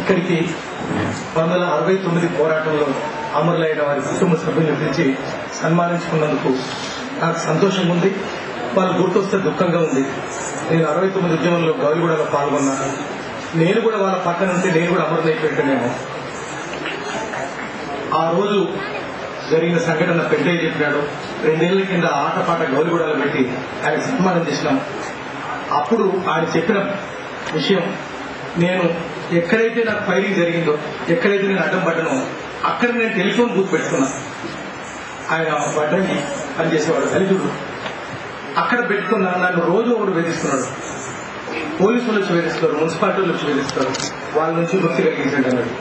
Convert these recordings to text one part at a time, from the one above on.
ఇక్కడికి 1969 పోరాటంలో అమరులైన వారి కుటుంబ సభ్యులను పిలిచి సన్మానించుకున్నందుకు నాకు సంతోషంగా ఉంది. వాళ్ళు గుర్తొస్తే దుఃఖంగా ఉంది. నేను 69 ఉద్యమంలో గౌలిగూడలో పాల్గొన్నాను. నేను కూడా వాళ్ళ పక్కన ఉంటే నేను కూడా అమరులైపోయానేమో. ఆ రోజు జరిగిన సంఘటన పెద్దయ్య చెప్పినాడు. 2 ఏళ్ల కింద ఆటపాట గౌలిగూడలో పెట్టి ఆయన సన్మానం చేసినాం. అప్పుడు ఆయన చెప్పిన విషయం, నేను ఎక్కడైతే నాకు ఫైరింగ్ జరిగిందో, ఎక్కడైతే నేను అడ్డం పడ్డానో అక్కడ నేను టెలిఫోన్ బూత్ పెట్టుకున్నా. ఆయన వడ్డంగి పనిచేసేవాడు దళితుడు. అక్కడ పెట్టుకున్నా. నన్ను రోజు ఒకడు వేధిస్తున్నాడు. పోలీసులు వచ్చి వేధిస్తారు, మున్సిపాలిటీలు వచ్చి వేధిస్తారు. వాళ్ళ నుంచి వృత్తి కలిగించండి అన్నాడు.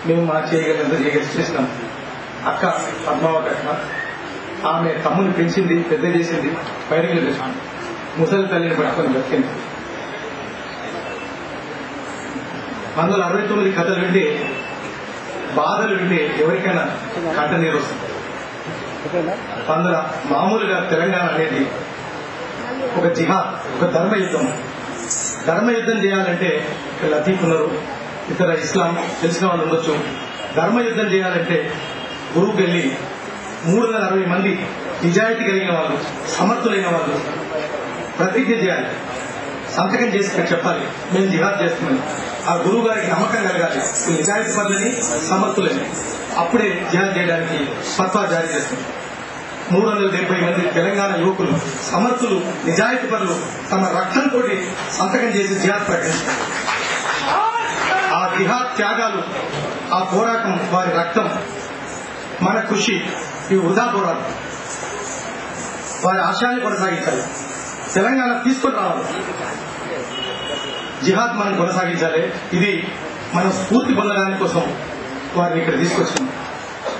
మేము మా చేయగలిగినంత చేసినాం. అక్క పద్మావతి అక్క, ఆమె తమ్ముని పెంచింది, పెద్ద చేసింది, ఫైరింగ్లు చేసింది. ముసలి తల్లిని పట్టుకొని బతికింది. 1969 కథలు వింటే, బాధలు వింటే ఎవరికైనా కంట నీరు వస్తుంది. మామూలుగా తెలంగాణ అనేది ఒక జిహాద్, ఒక ధర్మయుద్ధం. ధర్మయుద్ధం చేయాలంటే ఇక్కడ లతీఫ్ ఉన్నారు, ఇతర ఇస్లాం తెలిసిన వాళ్ళు ఉండొచ్చు. ధర్మయుద్ధం చేయాలంటే గురువుకి వెళ్ళి 360 మంది నిజాయితీ కలిగిన వాళ్ళు, సమర్థులైన వాళ్ళు ప్రతిజ్ఞ చేయాలి, సంతకం చేసి చెప్పాలి మేము జిహాద్ చేస్తున్నాం. ఆ గురువు గారికి నమ్మకం కలగాలి, నిజాయితీ పనులని, సమర్థులని. అప్పుడే జిహాద్ చేయడానికి ఫత్వా జారీ చేస్తుంది. 370 మంది తెలంగాణ యువకులు, సమర్థులు, నిజాయితీ పనులు తమ రక్తంతో సంతకం చేసి జిహాద్ ప్రకటిస్తారు. ఆ జిహాద్ త్యాగాలు, ఆ పోరాటం, వారి రక్తం, మన కృషి, ఇవి వృధా పోరాటం. వారి ఆశయాన్ని కొనసాగించాలి, తెలంగాణ తీసుకొని రావాలి, జిహాద్ మనం కొనసాగించాలి. ఇది మనం స్ఫూర్తి పొందడానికి కోసం వారిని ఇక్కడ తీసుకొచ్చింది.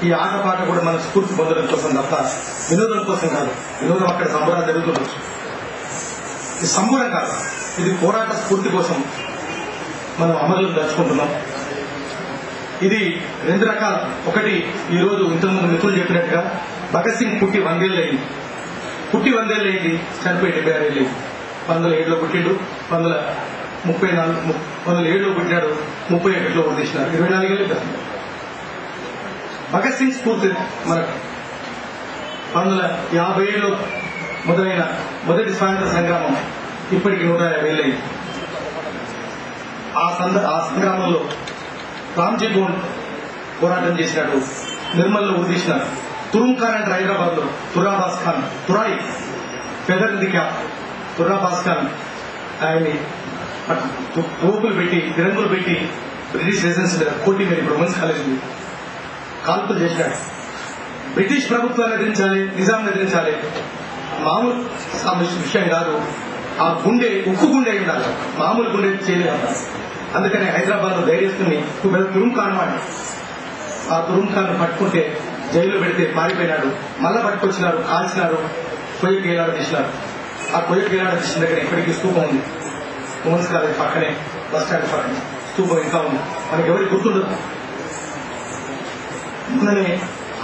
ఈ ఆటపాట కూడా మన స్ఫూర్తి పొందడం కోసం తప్ప వినోదం కోసం కాదు. వినోదం అక్కడ సంబరాలు జరుగుతుండొచ్చు, ఇది సంబూరం కాదు. ఇది పోరాట స్ఫూర్తి కోసం మనం అమరులను దర్చుకుంటున్నాం. ఇది 2 రకాల. ఒకటి, ఈరోజు ఇంతకుముందు మిత్రులు చెప్పినట్టుగా భగత్ సింగ్ పుట్టి 100 ఏళ్ళు అయింది. పుట్టి 100 ఏళ్ళు అయింది, చనిపోయి 76 ఏళ్ళు. 1907లో పుట్టిండు, 1907లో పుట్టినాడు, 31లో ఉద్దేశినారు, 24 ఏళ్ళు. భగత్ సింగ్ స్ఫూర్తి మనకు 1957లో మొదలైన మొదటి స్వాతంత్ర సంగ్రామం ఇప్పటికి 150 ఏళ్ళు అయింది. ఆ సంగ్రామంలో రామ్జీ గోండ్ పోరాటం చేసినాడు, నిర్మల్లో ఉరిదీసినారు. తురుం ఖాన్ అంటే హైదరాబాద్ లో తురాబాస్ ఖాన్, తురాయి feather the cap, Turrebaz Khan ఆయన్ని తోపులు పెట్టి, తిరంగులు పెట్టి బ్రిటిష్ రెసిడెన్స్ కోటి మీద ఇప్పుడు ఉమెన్స్ కాలేజ్ ఉంది, కాల్పులు చేసినాడు. బ్రిటిష్ ప్రభుత్వాన్ని ఎదిరించాలి, నిజాం ఎదిరించాలి. మామూలు విషయం కాదు. ఆ గుండె ఉక్కు గుండె ఉండాలి, మామూలు గుండె చేయలేదు. అందుకని హైదరాబాద్ లో ధైర్యస్తుని తురుం ఖాన్ మాట. ఆ తురుం ఖాన్ పట్టుకుంటే జైల్లో పెడితే పారిపోయినాడు. మళ్ళా పట్టుకొచ్చినారు, కాల్చినారు, కొయ్యకి ఏలాడ తీసినారు. ఆ కొయ్యకి ఏలాడ తీసిన దగ్గర ఇప్పటికీ స్తూపం ఉంది. ఉమెన్స్ కాలేజ్ పక్కనే, బస్ స్టాండ్ పక్కనే స్తూపం ఇంకా ఉంది. మనకి ఎవరికి గుర్తుండదు. మొన్ననే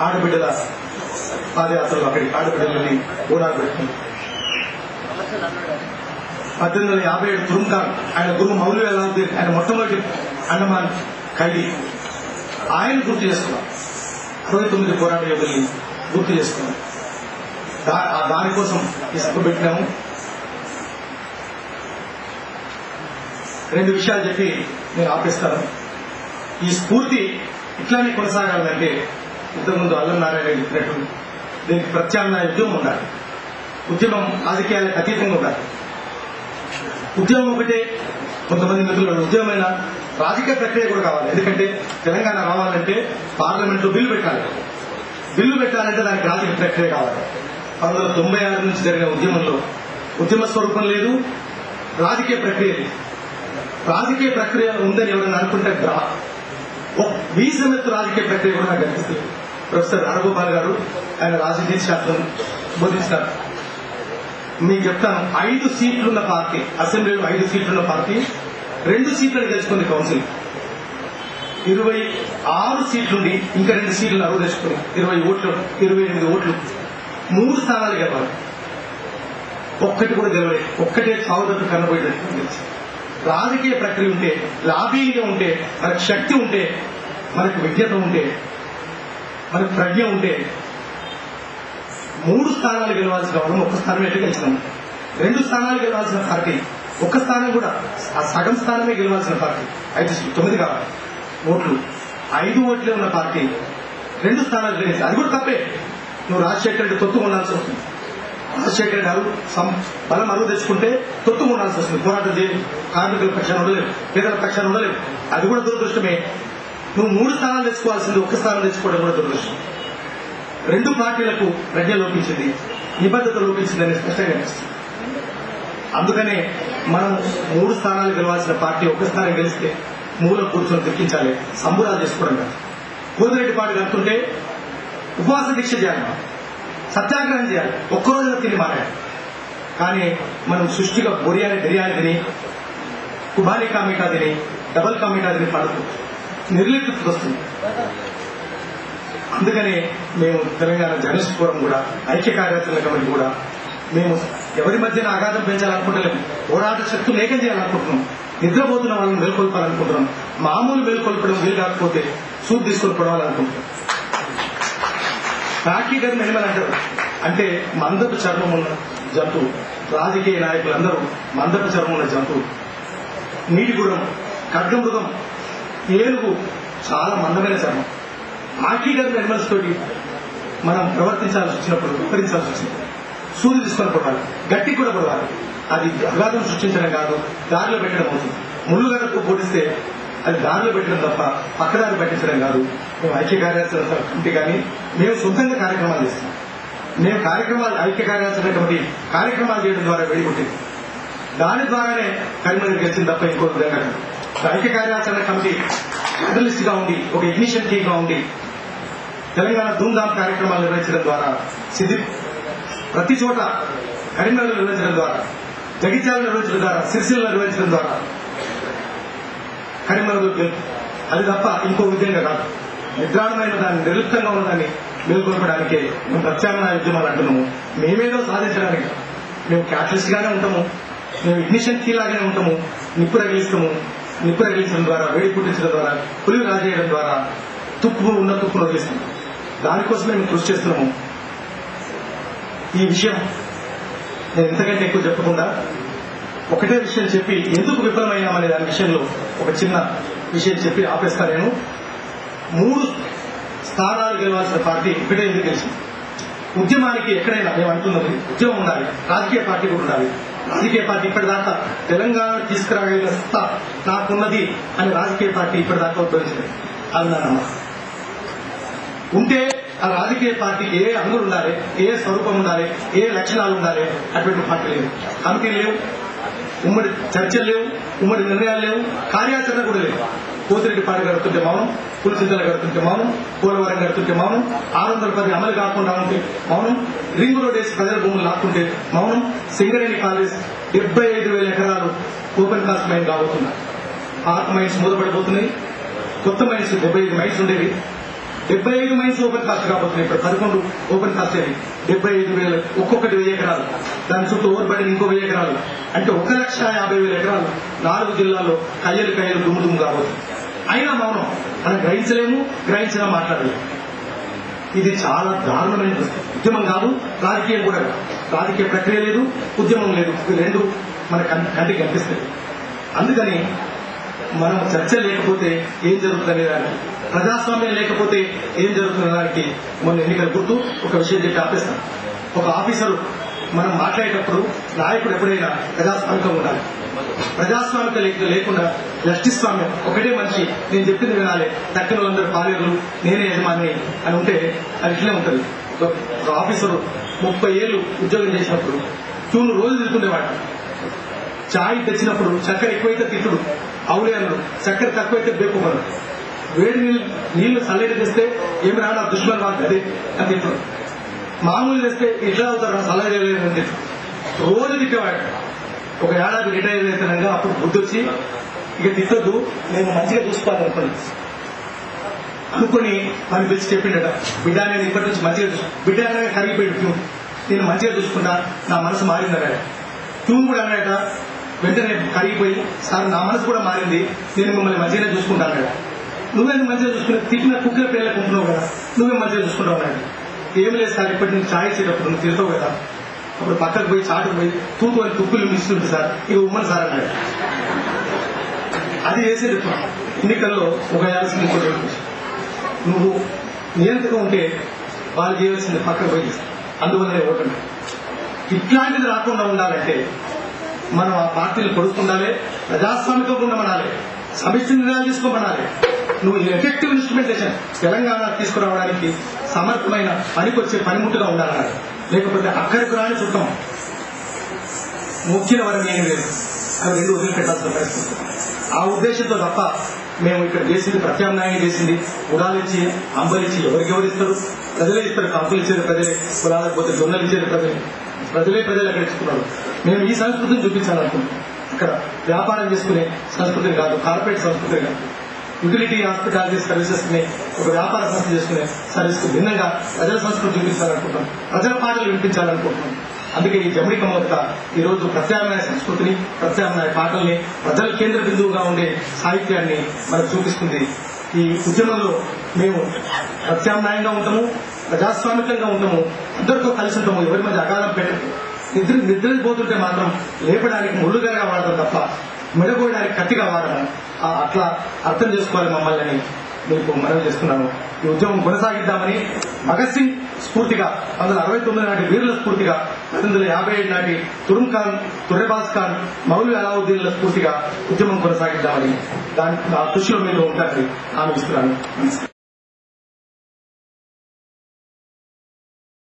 ఆడబిడ్డల పాదయాత్రలు అక్కడికి ఆడబిడ్డలని ఓడాలు పెట్టుకుంది. 1857 తురుం ఖాన్, ఆయన గురువు మౌలవీ అలావుద్దీన్, ఆయన మొట్టమొదటి అండమాన్ ఖైదీ, ఆయన గుర్తు చేసుకున్నాం. 69 పోరాట యోధుల్ని గుర్తు చేసుకున్నాం. దానికోసం ఈ సభ పెట్టినాము. 2 విషయాలు చెప్పి నేను ఆపిస్తాను. ఈ స్ఫూర్తి ఇట్లానే కొనసాగాలంటే ఇంతకుముందు అల్లం నారాయణ చెప్పినట్టు దీనికి ప్రత్యామ్నాయ ఉద్యమం ఉండాలి. ఉద్యమం రాజకీయాలకు అతీతంగా ఉండాలి. ఉద్యమం ఒకటే, కొంతమంది మిత్రులు ఉద్యమమైన రాజకీయ ప్రక్రియ కూడా కావాలి. ఎందుకంటే తెలంగాణ రావాలంటే పార్లమెంట్లో బిల్లు పెట్టాలి. బిల్లు పెట్టాలంటే దానికి రాజకీయ ప్రక్రియ కావాలి. 1996 నుంచి జరిగిన ఉద్యమంలో ఉద్యమ స్వరూపం లేదు, రాజకీయ ప్రక్రియ లేదు. రాజకీయ ప్రక్రియ ఉందని ఎవరైనా అనుకుంటే వీసమెత్తు రాజకీయ ప్రక్రియ కూడా నాకు కనిపిస్తుంది. ప్రొఫెసర్ రాఘగోపాల్ గారు, ఆయన రాజకీయ శాస్త్రం బోధిస్తారు. మీకు చెప్తాను, 5 సీట్లున్న పార్టీ, అసెంబ్లీలో 5 సీట్లున్న పార్టీ 2 సీట్లను గెలుచుకుంది. కౌన్సిల్ 26 సీట్లుండి ఇంకా 2 సీట్లను అరువు తెచ్చుకుని 28 ఓట్లు 3 స్థానాలు గెలవాలి. ఒక్కటి కూడా గెలవలేదు. ఒక్కటే చావుదట్టు కన్నబోయేటట్టు గెలిచి రాజకీయ ప్రక్రియ ఉంటే, లాబీగా ఉంటే, మనకు శక్తి ఉంటే, మనకు విజ్ఞత ఉంటే, మనకు ప్రజ్ఞ ఉంటే 3 స్థానాలు గెలవాల్సిన వాళ్ళం 1 స్థానం ఎట్లా గెలిచినాం. 2 స్థానాలు గెలవాల్సిన పార్టీ 1 స్థానం కూడా ఆ సగం స్థానమే గెలవాల్సిన పార్టీ 9 కావాలి ఓట్లు, 5 ఓట్లే ఉన్న పార్టీ 2 స్థానాలు గెలిచి అది కూడా తప్పే. నువ్వు రాజశేఖర రెడ్డి తొత్తు ఉండాల్సి వస్తుంది. రాజశేఖర రెడ్డి బలం అరువు తెచ్చుకుంటే తొత్తు ఉండాల్సి వస్తుంది. పోరాటం చేయాలి, కార్మికుల పక్షాన్ని ఉండలేవు, పేదల పక్షాన్ని ఉండలేవు. అది కూడా దురదృష్టమే. నువ్వు 3 స్థానాలు తెచ్చుకోవాల్సింది 1 స్థానం తెచ్చుకోవడం కూడా దురదృష్టం. 2 పార్టీలకు ప్రజ్ఞ లోపించింది, నిబద్ధత లోపించిందని స్పష్టంగా అనిపిస్తుంది. అందుకనే మనం 3 స్థానాలు గెలవాల్సిన పార్టీ 1 స్థానం గెలిస్తే మూల కూర్చొని తెప్పించాలి, సంబురాలు చేసుకోవడం కాదు. కోదిరెడ్డి పాటు కడుతుంటే ఉపవాస దీక్ష చేయాలి, సత్యాగ్రహం చేయాలి, ఒక్కరోజున తిని మారాలి. కానీ మనం సృష్టిగా బిర్యానీ తిని, కుబాలి కామిటా తిని, డబల్ కామిటా తిని పడుతూ నిర్లిప్తి వస్తుంది. అందుకనే మేము తెలంగాణ జర్నలిస్ట్ ఫోరం కూడా, ఐక్య కార్యాచరణ కమిటీ కూడా మేము ఎవరి మధ్యన అగాధం పెంచాలనుకుంటలేము. పోరాట శక్తులు ఏకం చేయాలనుకుంటున్నాం. నిద్రపోతున్న వాళ్ళని మేల్కొల్పాలనుకుంటున్నాం. మామూలు మేల్కొల్పడం వీలు కాకపోతే సూప్ తీసుకొని పడవాలనుకుంటున్నాం. ఫ్యాక్టరీకరణ ఎనిమల్ అంటారు, అంటే మందపు చర్మం ఉన్న జంతువు. రాజకీయ నాయకులందరూ మందపు చర్మం ఉన్న జంతువు. నీటి గుర్రం, ఖడ్గమృగం, ఏనుగు చాలా మందమైన చర్మం. ఆకీకరణ ఎనిమల్స్ తోటి మనం ప్రవర్తించాల్సి వచ్చినప్పుడు, విపరించాల్సి వచ్చినప్పుడు సూది తీసుకొని పడవాలి, గట్టి కూడా పడవాలి. అది అగాధం సృష్టించడం కాదు, దారిలో పెట్టడం అవుతుంది. ముళ్ళుగడకు పోటిస్తే అది దారిలో పెట్టడం తప్ప పక్కదారి పట్టించడం కాదు. మేము ఐక్య కార్యాచరణ కమిటీ కానీ మేము సొంతంగా కార్యక్రమాలు చేస్తాం. మేము ఐక్య కార్యాచరణ కమిటీ కార్యక్రమాలు చేయడం ద్వారా వెడిగొట్టింది. దాని ద్వారానే కరీంనగర్ గెలిచింది తప్ప ఇంకో విధంగా కాదు. ఐక్య కార్యాచరణ కమిటీ జర్నలిస్ట్ గా ఉండి, ఒక ఇగ్నిషన్ టీమ్ గా ఉండి తెలంగాణ ధూమ్ధామ్ కార్యక్రమాలు నిర్వహించడం ద్వారా, ప్రతి చోట కరీంనగర్ నిర్వహించడం ద్వారా, జగిత్యాల నిర్వహించడం ద్వారా, సిరిసిల్ల నిర్వహించడం ద్వారా కరీంనగర్ అది తప్ప ఇంకో విధంగా కాదు. నిద్రాణమైన దాన్ని, నిర్లిప్తంగా ఉన్నదాన్ని మేల్కొల్పడానికే మేము ప్రత్యామ్నాయ ఉద్యమాలు అంటున్నాము. మేమేదో సాధించడానికి మేము క్యాటలిస్ట్ గానే ఉంటాము, మేము ఇగ్నిషన్ కీ లాగానే ఉంటాము. నిప్పు రగిలిస్తాము, నిప్పు రగిలించడం ద్వారా, వేడి పుట్టించడం ద్వారా, పులివి రాజేయడం ద్వారా తుప్పును వదిలిస్తాము. దానికోసమే మేము కృషి చేస్తున్నాము. ఈ విషయం నేను ఇంతకంటే ఎక్కువ చెప్పకుండా ఒకటే విషయం చెప్పి ఎందుకు విఫలమయ్యామనే దాని విషయంలో ఒక చిన్న విషయం చెప్పి ఆపేస్తాను. నేను 3 స్థానాలు గెలవాల్సిన పార్టీ ఒకటే ఎందుకు గెలిచింది. ఉద్యమానికి ఎక్కడైనా మేము అంటున్నది ఉద్యమం ఉండాలి, రాజకీయ పార్టీ కూడా ఉండాలి. రాజకీయ పార్టీ ఇప్పటిదాకా తెలంగాణ తీసుకురాగలిగిన సత్తా నాకున్నది అని రాజకీయ పార్టీ ఇప్పటిదాకా ఉద్భవించింది. అది నా నమ్మకం. ఉంటే ఆ రాజకీయ పార్టీకి ఏ అంగులు ఉండాలి, ఏ స్వరూపం ఉండాలి, ఏ లక్షణాలు ఉండాలి, అటువంటి పార్టీ లేదు. కమిటీలు లేవు, ఉమ్మడి చర్చలు లేవు, ఉమ్మడి నిర్ణయాలు లేవు, కార్యాచరణ కూడా లేవు. కోతిరెడ్డి పాట గడుతుంటే మౌనం, పులిచింతలు గడుతుంటే మౌనం, పోలవరం గడుతుంటే మౌనం, 610 అమలు కాకుండా ఉంటే మౌనం, రింగ్ రోడ్ వేసి ప్రజల భూములు లాక్కుంటే మౌనం, సింగరేణి కాలేజ్ 75,000 ఎకరాలు ఓపెన్ కాస్ట్ మైన్ కాబోతున్నారు. పాత మైన్స్ మూతపడిపోతున్నాయి, కొత్త మైన్స్ 75 మైన్స్ ఉండేవి, 75 మైన్స్ ఓపెన్ కాస్ట్ కాబోతున్నాయి. ఇప్పుడు 11 ఓపెన్ కాస్ట్ అయ్యి 75,000, ఒక్కొక్కటి 1000 ఎకరాలు, దాని చుట్టూ ఓవర్బడిన ఇంకో 1000 ఎకరాలు, అంటే 1,50,000 ఎకరాలు 4 జిల్లాల్లో కయ్యలు దుమ్ము కాబోతుంది. అయినా మౌనం. మనం గ్రహించినా మాట్లాడలేదు. ఇది చాలా దారుణమైన ఉద్యమం కాదు, రాజకీయం కూడా కాదు. రాజకీయ ప్రక్రియ లేదు, ఉద్యమం లేదు. ఇవి రెండు మన కంటికి కనిపిస్తాయి. అందుకని మనం చర్చ లేకపోతే ఏం జరుగుతుందనే దానికి, ప్రజాస్వామ్యం లేకపోతే ఏం జరుగుతున్న దానికి మొన్న ఎన్నికల గుర్తు ఒక విషయం చెప్పి ఆపేస్తాం. ఒక ఆఫీసరు మనం మాట్లాడేటప్పుడు నాయకుడు ఎప్పుడైనా ప్రజాస్వామికంగా ఉండాలి. ప్రజాస్వామిక లేకుండా జస్టిస్వామ్యం, ఒకటే మనిషి నేను చెప్పింది వినాలి, తక్కిన వాళ్ళందరూ పాలేరులు, నేనే యజమాని అని ఉంటే అది ఇట్లే ఉంటుంది. ఒక ఆఫీసరు 30 ఏళ్ళు ఉద్యోగం చేసినప్పుడు క్యూను రోజు తిరుగుతుండేవాడు. చాయ్ తెచ్చినప్పుడు చక్కెర ఎక్కువైతే తిట్టుడు, అవులేనుడు, చక్కెర తక్కువైతే బేపుకోడు, వేడి నీళ్లు చల్లటి తెస్తే ఏమి రాడు, ఆ దుష్మన్ వాళ్ళు అదే అని తిట్టుడు, మామూలు తెస్తే ఇట్లా అవుతారు చల్లగా అని తిట్టు, రోజు తిట్టేవాడు. ఒక ఏడాది రిటైర్ అవుతానంగా అప్పుడు బుద్ధి వచ్చి ఇక తిట్టొద్దు, నేను మంచిగా చూసుకోవాలనుకుని మన పిలిచి చెప్పిండట, బిడ్డ నేను ఇప్పటి నుంచి మంచిగా బిడ్డ అనగా కరిగిపోయింది ట్యూన్, నేను మంచిగా చూసుకుంటా, నా మనసు మారిందట. ట్యూన్ కూడా అన్నాడట, వెంటనే కరిగిపోయి సార్ నా మనసు కూడా మారింది, నేను మిమ్మల్ని మంచిగానే చూసుకుంటాను కదా, నువ్వేందుకు మంచిగా చూసుకునే, తిట్టిన కుక్కల పేర్లకు ఉంటున్నావు కదా, నువ్వే మంచిగా చూసుకుంటావు అన్నాడు. ఏం లేదు సార్, ఇప్పటి నుంచి ఛాయ్ ఇచ్చేటప్పుడు నువ్వు తిడతావు కదా, అప్పుడు పక్కకు పోయి చాటుకు పోయి తూకు అని తుక్కులు మిస్తుంటే సార్ ఇక ఉమ్మని సార్ అన్నాడు. అది చేసేది ఎన్నికల్లో ఒక చేయాల్సింది నువ్వు నియంత్రణ ఉంటే వాళ్ళు చేయవలసింది పక్కకు పోయి, అందువల్లనే ఓటమి. ఇట్లాంటిది రాకుండా ఉండాలంటే మనం ఆ పార్టీలు కొడుకుండాలి, ప్రజాస్వామికంగా ఉండమనాలి, సమిష్టి నిర్ణయాలు తీసుకోమనాలి. నువ్వు ఎఫెక్టివ్ ఇన్స్ట్రుమెంటేషన్ తెలంగాణ తీసుకురావడానికి సమర్థమైన పనికొచ్చే పనిముట్టుగా ఉండాలన్నారు. లేకపోతే అక్కడికి రాని చుట్టం ముఖ్య వరం ఏం లేదు, అవి రెండు వదిలిపెట్టాల్సిన పరిస్థితి. ఆ ఉద్దేశంతో తప్ప మేము ఇక్కడ చేసింది ప్రత్యామ్నాయం చేసింది కులాలిచ్చి అంబలిచ్చి ఎవరికి ఇస్తారు, ప్రజలే ఇస్తారు. కంపులు ఇచ్చేది ప్రజలే, కులాలకు పోతే జొన్నలు ఇచ్చేది ప్రజలే అక్కడ ఇస్తున్నారు. మేము ఈ సంస్కృతిని చూపించాలనుకుంటున్నాం. ఇక్కడ వ్యాపారం చేసుకునే సంస్కృతిని కాదు, కార్పొరేట్ సంస్కృతిని కాదు, యుటిలిటీ హాస్పిటాలిటీ సర్వీసెస్ ని ఒక వ్యాపార సంస్థ చేసుకునే సర్వీస్ కు భిన్నంగా ప్రజల సంస్కృతి చూపించాలనుకుంటున్నాం, ప్రజల పాటలు వినిపించాలనుకుంటున్నాం. అందుకే ఈ జమిడి కమోత్త ఈ రోజు ప్రత్యామ్నాయ సంస్కృతిని, ప్రత్యామ్నాయ పాటల్ని, ప్రజల కేంద్ర బిందువుగా ఉండే సాహిత్యాన్ని మనకు చూపిస్తుంది. ఈ ఉద్యమంలో మేము ప్రత్యామ్నాయంగా ఉంటాము, ప్రజాస్వామికంగా ఉంటాము, అందరితో కలిసి ఉంటాము, ఎవరి మధ్య అగాధం పెట్టదు. నిద్రపోతుంటే మాత్రం లేపడానికి ముళ్ళుగా వాడడం తప్ప మెడగోయడానికి కత్తిగా వాడడం, అట్లా అర్థం చేసుకోవాలి మమ్మల్ని అని మీకు మనవి చేస్తున్నాను. ఈ ఉద్యమం కొనసాగిద్దామని భగత్ సింగ్ స్ఫూర్తిగా 1969 నాటి వీరుల స్ఫూర్తిగా 1957 నాటి తురుం ఖాన్, తుర్రెబాజ్ ఖాన్, మౌలవి అలావుద్దీన్ల స్ఫూర్తిగా ఉద్యమం కొనసాగిద్దామని ఆ కృషిలో మీరు ఉంటారని హామీ ఇస్తున్నాను.